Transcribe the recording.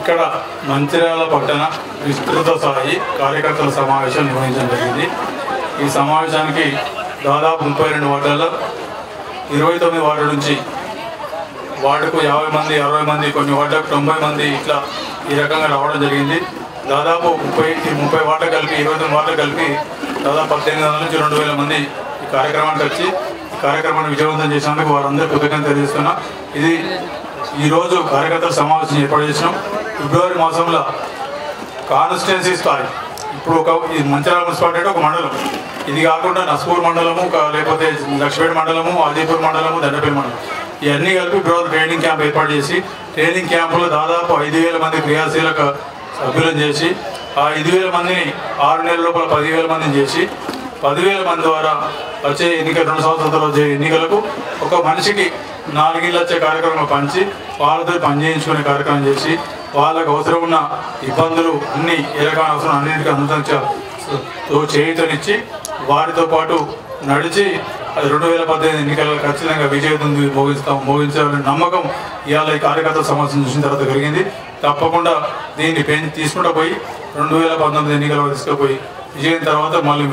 ఇక్కడ మంచిర్యాల పట్టణ విస్తృత స్థాయి కార్యకర్తల సమావేశం నిర్వహించడం జరిగింది. ఈ సమావేశానికి దాదాపు 32 వార్డులలో 29 వార్డుల నుంచి వార్డుకు 50 మంది, 60 మంది, కొన్ని వార్డులకు 90 మంది ఇట్లా ఈ రకంగా రావడం జరిగింది. దాదాపు 30 వార్డులు కలిపి 29 వార్డులు కలిపి దాదాపు 1800 నుంచి 2000 మంది ఈ కార్యక్రమానికి వచ్చి ఈ కార్యక్రమాన్ని విజయవంతం చేసినందుకు వారందరూ కృతజ్ఞతలు తెలియజేస్తున్నా. ఇది ఈరోజు కార్యకర్తల సమావేశం ఏర్పాటు చేసినాం. ఫిబ్రవరి మాసంలో కాన్స్టిట్యున్సీ స్థాయి ఇప్పుడు ఈ మంచిర్యాల మున్సిపాలిటీ ఒక మండలం, ఇది కాకుండా నస్పూర్ మండలము, లేకపోతే లక్ష్మీపేట మండలము, ఆదిపూర్ మండలము, దండపల్లి మండలం ఇవన్నీ కలిపి ఫిబ్రవరి ట్రైనింగ్ క్యాంప్ ఏర్పాటు చేసి ట్రైనింగ్ క్యాంపులో దాదాపు 5000 మంది క్రియాశీలక సభ్యులను చేసి ఆ 5000 మందిని 6 నెలల లోపల 10,000 మందిని చేసి 10,000 మంది ద్వారా వచ్చే ఎన్నికలు 2 సంవత్సరాల తర్వాత వచ్చే ఎన్నికలకు ఒక మనిషికి 4 ఇళ్ళు వచ్చే కార్యక్రమం పంచి వాళ్ళతో పనిచేయించుకునే కార్యక్రమం చేసి వాళ్ళకు అవసరం ఉన్న ఇబ్బందులు అన్నీ ఎలాగైనా అవసరం అన్నింటికీ అనుమతించ చేయుతనిచ్చి వారితో పాటు నడిచి 2018 ఎన్నికల్లో ఖచ్చితంగా విజయం మోగించాలనే నమ్మకం ఇవాళ ఈ కార్యకర్తల సమావేశం చూసిన తర్వాత కలిగింది. తప్పకుండా దీన్ని తీసుకుంటూ పోయి 2019 ఎన్నికల్లో తీసుకుపోయి విజయం తర్వాత మళ్ళీ